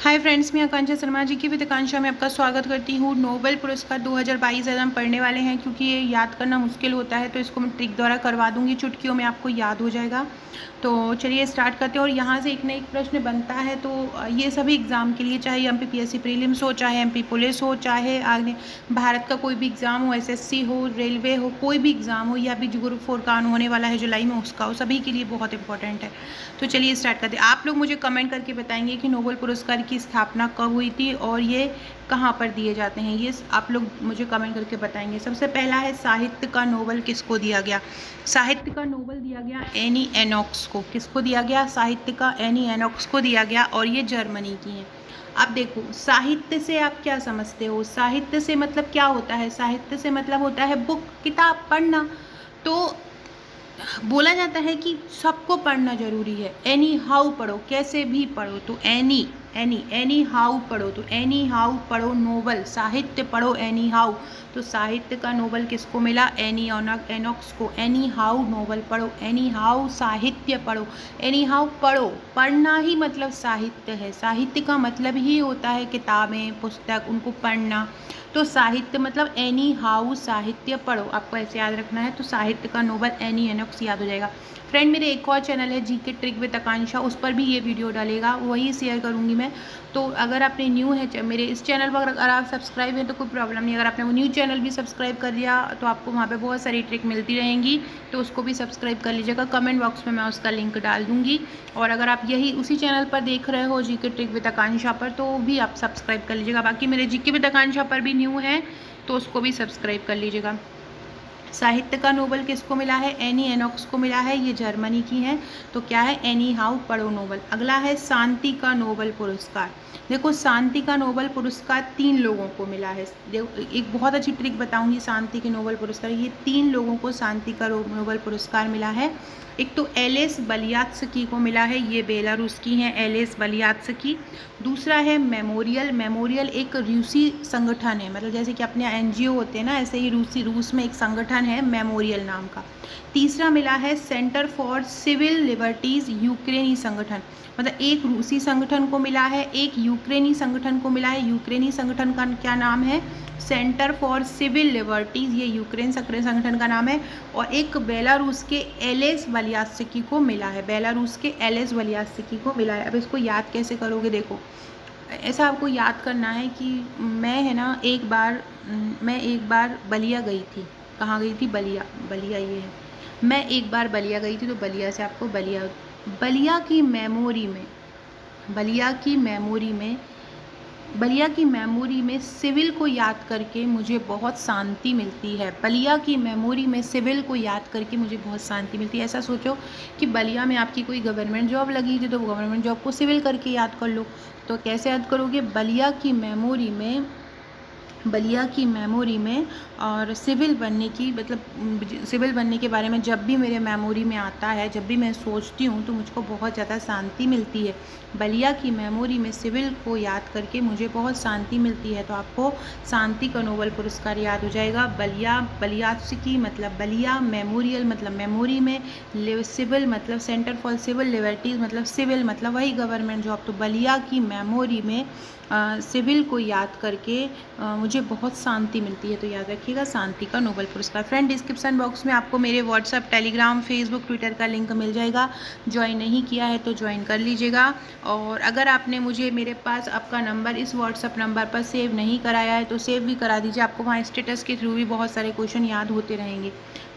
Hi friends, मैं आकांक्षा शर्मा जी की with आकांक्षा में आपका स्वागत करती हूँ। नोबेल पुरस्कार 2022 आज हम पढ़ने वाले हैं। क्योंकि ये याद करना मुश्किल होता है तो इसको मैं ट्रिक द्वारा करवा दूंगी, चुटकियों में आपको याद हो जाएगा। तो चलिए स्टार्ट करते हैं। और यहाँ से एक न एक प्रश्न बनता है। तो ये सभी एग्ज़ाम के लिए, चाहे MPPSC प्रीलिम्स हो, चाहे MP पुलिस हो, चाहे आगे भारत का कोई भी एग्ज़ाम हो, SSC हो, रेलवे हो, कोई भी एग्ज़ाम हो, या भी जो ग्रुप 4 का होने वाला है जुलाई में, उसका हो, सभी के लिए बहुत इंपॉर्टेंट है। तो चलिए स्टार्ट करते हैं। आप लोग मुझे कमेंट करके बताएंगे कि नोबेल पुरस्कार की स्थापना कब हुई थी और ये कहाँ पर दिए जाते हैं। ये आप लोग मुझे कमेंट करके बताएंगे। सबसे पहला है, साहित्य का नोबेल किसको दिया गया? साहित्य का नोबेल दिया गया एनी एनॉक्स को। किसको दिया गया? साहित्य का एनी एनॉक्स को दिया गया, और ये जर्मनी की है। अब देखो, साहित्य से आप क्या समझते हो? साहित्य से मतलब क्या होता है? साहित्य से मतलब होता है बुक, किताब, पढ़ना। तो बोला जाता है कि सबको पढ़ना जरूरी है। एनी हाउ पढ़ो, कैसे भी पढ़ो। तो एनी एनी एनी हाउ पढ़ो, तो एनी हाउ पढ़ो नोबल, साहित्य पढ़ो एनी हाउ। तो साहित्य का नोबल किसको मिला? एनी एनॉक्स को। एनी हाउ नोबल पढ़ो, एनी हाउ साहित्य पढ़ो। एनी हाउ पढ़ो, पढ़ना ही मतलब साहित्य है। साहित्य का मतलब ही होता है किताबें, पुस्तक, उनको पढ़ना। तो साहित्य मतलब एनी हाउ साहित्य पढ़ो, आपको ऐसे याद रखना है। तो साहित्य का नोबल एनी एनॉक्स याद हो जाएगा। फ्रेंड, मेरे एक और चैनल है जीके ट्रिक विद आकांक्षा, उस पर भी ये वीडियो डालेगा, वही शेयर करूँगी मैं। तो अगर आपने न्यू है मेरे इस चैनल पर, अगर आप सब्सक्राइब हैं तो कोई प्रॉब्लम नहीं। अगर आपने वो न्यू चैनल भी सब्सक्राइब कर लिया तो आपको वहाँ पे बहुत सारी ट्रिक मिलती रहेंगी, तो उसको भी सब्सक्राइब कर लीजिएगा। कमेंट बॉक्स में मैं उसका लिंक डाल दूँगी। और अगर आप यही उसी चैनल पर देख रहे हो, जीके ट्रिक विद आकांक्षा पर, तो भी आप सब्सक्राइब कर लीजिएगा। बाकी मेरे जीके विद आकांक्षा पर भी न्यू है तो उसको भी सब्सक्राइब कर लीजिएगा। साहित्य का नोबेल किसको मिला है? एनी एनॉक्स को मिला है, ये जर्मनी की है। तो क्या है? एनी हाउ पढ़ो नोबेल। अगला है, शांति का नोबेल पुरस्कार। देखो, शांति का नोबेल पुरस्कार 3 लोगों को मिला है। देखो, एक बहुत अच्छी ट्रिक बताऊंगी शांति के नोबेल पुरस्कार। ये 3 लोगों को शांति का नोबेल पुरस्कार मिला है। एक तो एलिस बलियात्स्की को मिला है, ये बेलारूस की हैं, एलिस बलियात्स्की। दूसरा है मेमोरियल। मेमोरियल एक रूसी संगठन है, मतलब जैसे कि अपने NGO होते हैं ना, ऐसे ही रूस में एक संगठन है मेमोरियल नाम का। तीसरा मिला है सेंटर फॉर सिविल लिबर्टीज़, यूक्रेनी संगठन। मतलब एक रूसी संगठन को मिला है, एक यूक्रेनी संगठन को मिला है। यूक्रेनी संगठन का क्या नाम है? सेंटर फॉर सिविल लिबर्टीज़, ये यूक्रेन संगठन का नाम है। और एक बेलारूस के एलेस बलियात्स्की को मिला है। बेलारूस के एलेस बलियात्स्की को मिला है। अब इसको याद कैसे करोगे? देखो, ऐसा आपको याद करना है कि मैं मैं एक बार बलिया गई थी। कहाँ गई थी? बलिया। बलिया ये है। मैं एक बार बलिया गई थी, तो बलिया से आपको बलिया की मेमोरी में, बलिया की मेमोरी में बलिया की मेमोरी में सिविल को याद करके मुझे बहुत शांति मिलती है। बलिया की मेमोरी में सिविल को याद करके मुझे बहुत शांति मिलती है। ऐसा सोचो कि बलिया में आपकी कोई गवर्नमेंट जॉब लगी थी, तो गवर्नमेंट जॉब को सिविल करके याद कर लो। तो कैसे याद करोगे? बलिया की मेमोरी में और सिविल बनने की, मतलब सिविल बनने के बारे में जब भी मेरे मेमोरी में आता है, जब भी मैं सोचती हूँ, तो मुझको बहुत ज़्यादा शांति मिलती है। बलिया की मेमोरी में सिविल को याद करके मुझे बहुत शांति मिलती है। तो आपको शांति का नोबेल पुरस्कार याद हो जाएगा। बलियात्स्की मतलब बलिया, मेमोरियल मतलब मेमोरी में, सिविल मतलब सेंटर फॉर सिविल लिबर्टीज़ मतलब सिविल मतलब वही गवर्नमेंट जॉब। तो बलिया की मेमोरी में सिविल को याद करके मुझे बहुत शांति मिलती है। तो याद रखिएगा, शांति का नोबेल पुरस्कार। फ्रेंड, डिस्क्रिप्शन बॉक्स में आपको मेरे व्हाट्सएप, टेलीग्राम, फेसबुक, ट्विटर का लिंक मिल जाएगा। ज्वाइन नहीं किया है तो ज्वाइन कर लीजिएगा। और अगर आपने मुझे, मेरे पास आपका नंबर इस व्हाट्सएप नंबर पर सेव नहीं कराया है तो सेव भी करा दीजिए। आपको वहाँ स्टेटस के थ्रू भी बहुत सारे क्वेश्चन याद होते रहेंगे।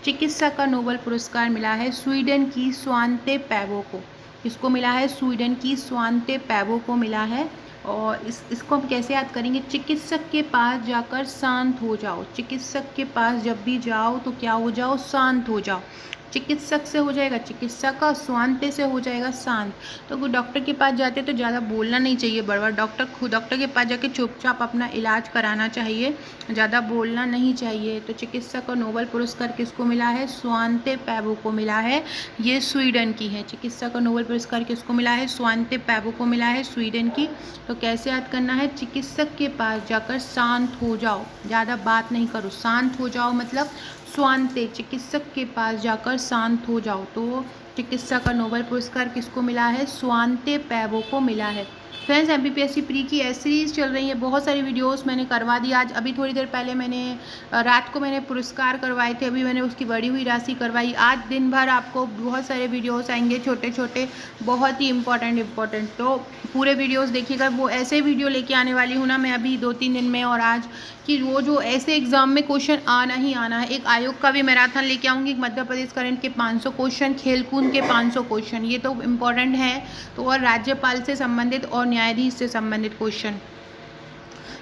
चिकित्सा का नोबेल पुरस्कार मिला है स्वीडन की स्वांते पैवो को। किसको मिला है? स्वीडन की स्वांते पैवो को मिला है। और इसको हम कैसे याद करेंगे? चिकित्सक के पास जाकर शांत हो जाओ। चिकित्सक के पास जब भी जाओ तो क्या हो जाओ? शांत हो जाओ। चिकित्सक से हो जाएगा चिकित्सक का, स्वांते से हो जाएगा शांत। तो कोई डॉक्टर के पास जाते तो ज़्यादा बोलना नहीं चाहिए, बड़ा डॉक्टर के पास जाके चुपचाप अपना इलाज कराना चाहिए, ज़्यादा बोलना नहीं चाहिए। तो चिकित्सक का नोबेल पुरस्कार किसको मिला है? स्वांते पैवो को मिला है। ये स्वीडन की है। चिकित्सा का नोबेल पुरस्कार किसको मिला है? स्वांते पैवो को मिला है, स्वीडन की। तो कैसे याद करना है? चिकित्सक के पास जाकर शांत हो जाओ, ज़्यादा बात नहीं करो, शांत हो जाओ मतलब स्वांते। चिकित्सक के पास जाकर शांत हो जाओ। तो चिकित्सा का नोबेल पुरस्कार किसको मिला है? स्वांते पैवो को मिला है। फ्रेंड्स MPPSC प्री की एस सीरीज़ चल रही है, बहुत सारी वीडियोस मैंने करवा दी। आज अभी थोड़ी देर पहले मैंने रात को मैंने पुरस्कार करवाए थे, अभी मैंने उसकी बढ़ी हुई राशि करवाई। आज दिन भर आपको बहुत सारे वीडियोस आएंगे, छोटे छोटे, बहुत ही इम्पोर्टेंट। तो पूरे वीडियोस देखिएगा। वो ऐसे वीडियो लेके आने वाली हूँ ना मैं अभी 2-3 दिन में, और आज कि वो जो ऐसे एग्जाम में क्वेश्चन आना ही आना है। एक आयोग का भी मैराथन लेके आऊँगी, मध्य प्रदेश करंट के 500 क्वेश्चन, खेलकूद के 500 क्वेश्चन, ये तो इम्पोर्टेंट है। तो और राज्यपाल से संबंधित और न्यायाधीश से संबंधित क्वेश्चन।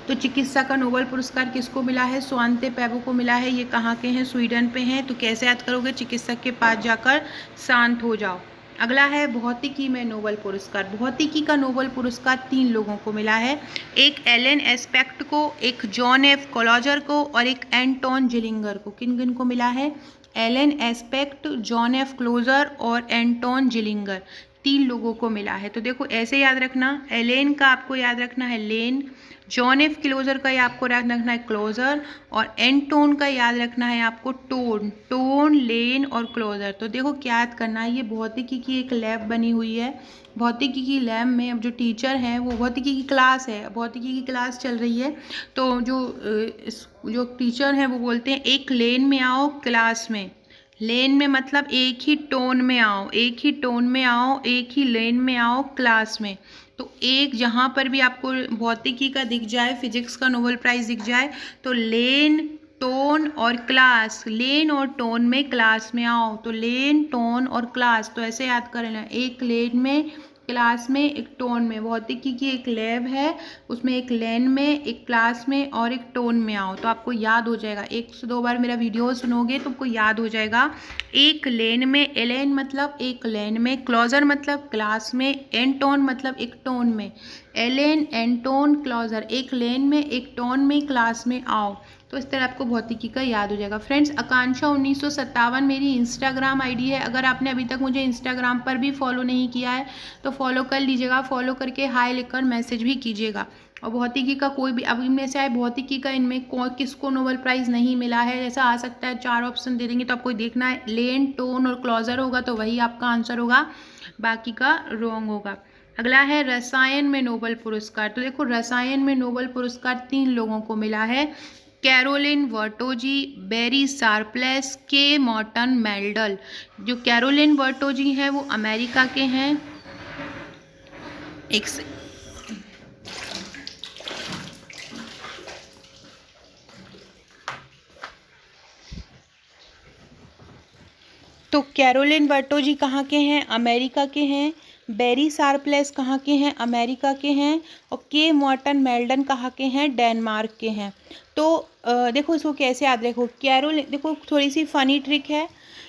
तो चिकित्सा का नोबेल पुरस्कार किसको मिला है? स्वांते पेबो को मिला है। ये कहाँ के हैं? स्वीडन पे हैं। तो कैसे याद करोगे? चिकित्सक के पास जाकर शांत हो जाओ। अगला है भौतिकी में नोबेल पुरस्कार। भौतिकी का नोबेल पुरस्कार 3 लोगों को मिला है, एक एलन एस्पेक्ट को, एक जॉन एफ क्लॉजर को और एक एंटोन जिलिंगर को। किन किन को मिला है? Alain Aspect, John F Clauser और एंटोन जिलिंगर, 3 लोगों को मिला है। तो देखो ऐसे याद रखना, एलेन का आपको याद रखना है लेन, जॉन एफ क्लोजर का आपको याद रखना है क्लोजर, और एंटोन का याद रखना है आपको टोन, लेन और क्लोजर। तो देखो क्या याद करना है, ये भौतिकी की एक लैब बनी हुई है। भौतिकी की लैब में अब जो टीचर हैं वो भौतिकी की क्लास है, भौतिकी की क्लास चल रही है। तो जो टीचर हैं वो बोलते हैं एक लेन में आओ क्लास में। लेन में मतलब एक ही टोन में आओ, एक ही टोन में आओ, एक ही लेन में आओ क्लास में। तो एक जहाँ पर भी आपको भौतिकी का दिख जाए, फिजिक्स का नोबेल प्राइज़ दिख जाए, तो लेन, टोन और क्लास, लेन और टोन में क्लास में आओ। तो लेन, टोन और क्लास, तो ऐसे याद कर लेना, एक लेन में, क्लास में, एक टोन में। भौतिकी की एक लैब है, उसमें एक लेन में, एक क्लास में और एक टोन में आओ। तो आपको याद हो जाएगा, 1 से 2 बार मेरा वीडियो सुनोगे तो आपको याद हो जाएगा। एक लेन में, एलेन मतलब एक लेन में, क्लोजर मतलब क्लास में, एंटोन मतलब एक टोन में। एलेन, एंटोन, क्लोजर, एक लेन में, एक टोन में, क्लास में आओ। तो इस तरह आपको भौतिकी का याद हो जाएगा। फ्रेंड्स आकांक्षा 1957 मेरी इंस्टाग्राम आईडी है। अगर आपने अभी तक मुझे इंस्टाग्राम पर भी फॉलो नहीं किया है तो फॉलो कर लीजिएगा। फॉलो करके हाय लिखकर मैसेज भी कीजिएगा। और भौतिकी का कोई भी, अब इनमें से आए भौतिकी का, इनमें किसको नोबेल प्राइज़ नहीं मिला है, ऐसा आ सकता है। 4 ऑप्शन दे देंगे तो आपको देखना है, लेन, टोन और क्लोजर होगा तो वही आपका आंसर होगा, बाकी का रॉन्ग होगा। अगला है रसायन में नोबेल पुरस्कार। तो देखो रसायन में नोबेल पुरस्कार 3 लोगों को मिला है, कैरोलिन वर्टोजी, बेरी शार्पलेस, के मॉर्टन मेल्डल। जो कैरोलिन वर्टोजी हैं वो अमेरिका के हैं। एक से तो कैरोलिन वर्टोजी कहाँ के हैं? अमेरिका के हैं। बेरी शार्पलेस कहाँ के हैं? अमेरिका के हैं। और के मॉर्टन मेल्डन कहाँ के हैं? डेनमार्क के हैं। तो देखो इसको कैसे याद रखो। कैरोलिन, देखो थोड़ी सी फनी ट्रिक है।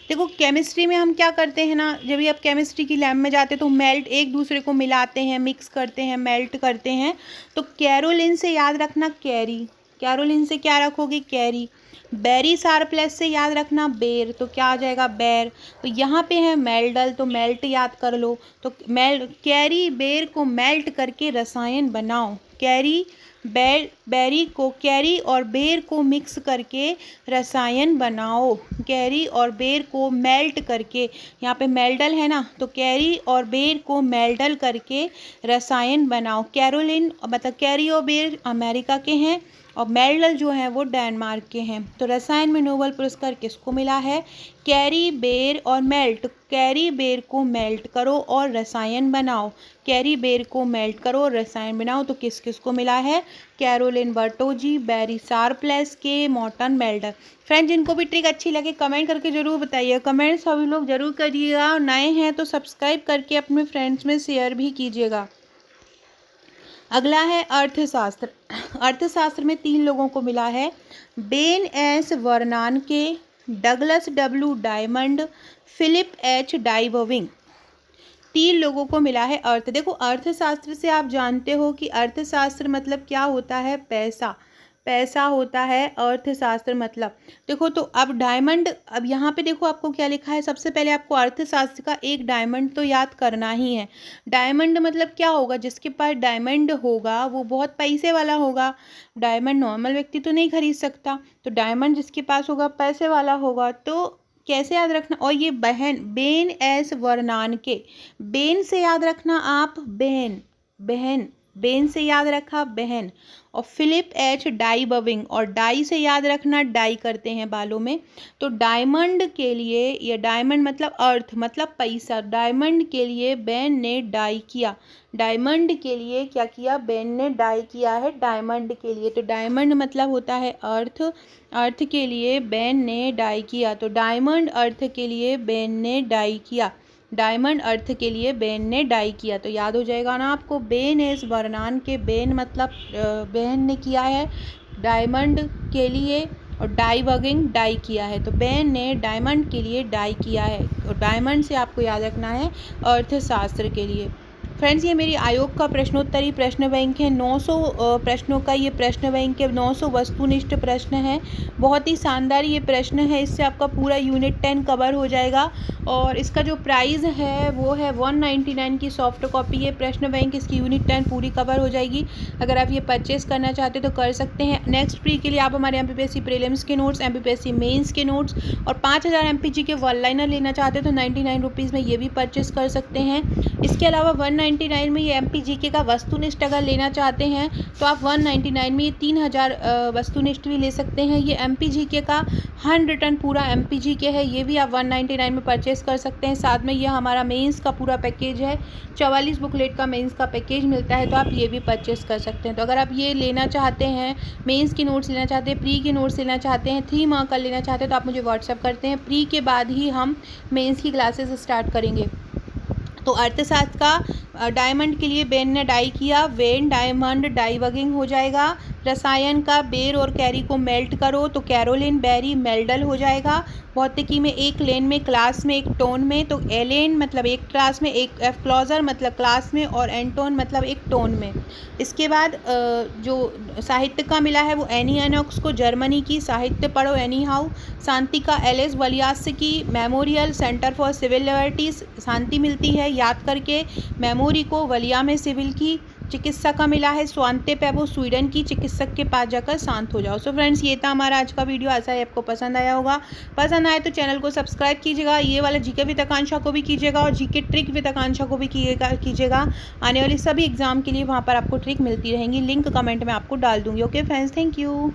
देखो केमिस्ट्री में हम क्या करते हैं ना, जब भी आप केमिस्ट्री की लैब में जाते हैं तो मेल्ट, एक दूसरे को मिलाते हैं, मिक्स करते हैं, मेल्ट करते हैं। तो कैरोलिन से याद रखना कैरी, कैरोलिन से क्या रखोगे? कैरी। बेरी शार्पलेस से याद रखना बेर, तो क्या आ जाएगा? बैर। तो यहाँ पे है मेल्डल, तो मेल्ट याद कर लो। तो कैरी बेर को मेल्ट करके रसायन बनाओ। कैरी बेरी को, कैरी और बेर को मिक्स करके रसायन बनाओ। कैरी और बेर को मेल्ट करके, यहाँ पे मेल्डल है ना, तो कैरी और बेर को मेल्डल करके रसायन बनाओ। कैरोलिन मतलब कैरी और बेर अमेरिका के हैं और मेल्डल जो हैं वो डेनमार्क के हैं। तो रसायन में नोबेल पुरस्कार किसको मिला है? कैरी बेर और मेल्ट, कैरी बेर को मेल्ट करो और रसायन बनाओ। कैरी बेर को मेल्ट करो और रसायन बनाओ। तो किस किस को मिला है? कैरोलिन वर्टोजी, बेरी शार्पलेस, के मॉर्टन मेल्डल। फ्रेंड्स जिनको भी ट्रिक अच्छी लगे कमेंट करके ज़रूर बताइए। कमेंट सभी लोग ज़रूर करिएगा, और नए हैं तो सब्सक्राइब करके अपने फ्रेंड्स में शेयर भी कीजिएगा। अगला है अर्थशास्त्र। अर्थशास्त्र में 3 लोगों को मिला है, Ben S Bernanke, Douglas W Diamond, Philip H Dybvig. 3 लोगों को मिला है अर्थ। देखो अर्थशास्त्र से आप जानते हो कि अर्थशास्त्र मतलब क्या होता है? पैसा, पैसा होता है अर्थशास्त्र मतलब। देखो तो अब डायमंड, अब यहाँ पे देखो आपको क्या लिखा है, सबसे पहले आपको अर्थशास्त्र का एक डायमंड तो याद करना ही है। डायमंड मतलब क्या होगा? जिसके पास डायमंड होगा वो बहुत पैसे वाला होगा। डायमंड नॉर्मल व्यक्ति तो नहीं खरीद सकता, तो डायमंड जिसके पास होगा पैसे वाला होगा। तो कैसे याद रखना? और ये बहन बेन एस वर्नानके, बेन से याद रखना आप बेन, बहन, बेन से याद रखा बहन। और फिलिप एच डाइबविंग, और डाई से याद रखना डाई करते हैं बालों में। तो डायमंड के लिए, ये डायमंड मतलब अर्थ मतलब पैसा, डायमंड के लिए बेन ने डाई किया। डायमंड के लिए क्या किया? बेन ने डाई किया है डायमंड के लिए। तो डायमंड मतलब होता है अर्थ, अर्थ के लिए बेन ने डाई किया। तो डायमंड अर्थ के लिए बेन ने डाई किया, डायमंड अर्थ के लिए बेन ने डाई किया। तो याद हो जाएगा ना आपको, बेन इस वर्णान के बेन मतलब बेन ने किया है डायमंड के लिए, और डाइबगिंग डाई किया है। तो बेन ने डायमंड के लिए डाई किया है। और डायमंड से आपको याद रखना है अर्थशास्त्र के लिए। फ्रेंड्स, ये मेरी आयोग का प्रश्नोत्तरी प्रश्न बैंक है। 900 प्रश्नों का ये प्रश्न बैंक है, 900 वस्तुनिष्ठ प्रश्न है। बहुत ही शानदार ये प्रश्न है, इससे आपका पूरा यूनिट 10 कवर हो जाएगा। और इसका जो प्राइस है वो है 199 की सॉफ्ट कॉपी है प्रश्न बैंक, इसकी यूनिट 10 पूरी कवर हो जाएगी। अगर आप ये परचेस करना चाहते तो कर सकते हैं। नेक्स्ट फ्री के लिए आप हमारे MPPSC प्रीलिम्स के नोट्स, MPPSC मेंस के नोट्स और 5000 MPG के वन लाइनर लेना चाहते तो 99 रुपीज़ में ये भी परचेस कर सकते हैं। इसके अलावा 199 में ये MPGK का वस्तुनिष्ठ अगर लेना चाहते हैं तो आप 199 में ये 3000 वस्तुनिष्ठ भी ले सकते हैं। ये MPGK का 100 रिटर्न पूरा MPGK है, ये भी आप 199 में परचेस कर सकते हैं। साथ में ये हमारा मेंस का पूरा पैकेज है, 44 बुकलेट का मेंस का पैकेज मिलता है, तो आप ये भी परचेस कर सकते हैं। तो अगर आप ये लेना चाहते हैं, मेंस के नोट्स लेना चाहते हैं, प्री के नोट्स लेना चाहते हैं, 3 माह का लेना चाहते हैं, तो आप मुझे व्हाट्सअप करते हैं। प्री के बाद ही हम मेंस की क्लासेस स्टार्ट करेंगे। तो अर्थशास्त्र का डायमंड के लिए बेन ने डाई किया, वेन डायमंड डाइबगिंग हो जाएगा। रसायन का बेर और कैरी को मेल्ट करो तो कैरोलिन बेरी मेल्डल हो जाएगा। भौतिकी में एक लेन में, क्लास में, एक टोन में, तो एलेन मतलब एक क्लास में, एक एफ्क्लॉजर मतलब क्लास में, और एंटोन मतलब एक टोन में। इसके बाद जो साहित्य का मिला है वो एनी एनॉक्स को, जर्मनी की साहित्य पढ़ो एनी हाउ। शांति का एलिस वलियास की Memorial Center for Civil Liberties, शांति मिलती है याद करके मेमोरी को, वलिया में सिविल की। चिकित्सा का मिला है स्वांते पेबो, स्वीडन की, चिकित्सक के पास जाकर शांत हो जाओ। सो फ्रेंड्स, ये था हमारा आज का वीडियो। आशा है आपको पसंद आया होगा। पसंद आए तो चैनल को सब्सक्राइब कीजिएगा, ये वाला जीके विद आकांक्षा को भी कीजिएगा, और जीके ट्रिक विद आकांक्षा को भी कीजिएगा। आने वाली सभी एग्जाम के लिए वहाँ पर आपको ट्रिक मिलती रहेंगी, लिंक कमेंट में आपको डाल दूंगी। Okay friends, thank you.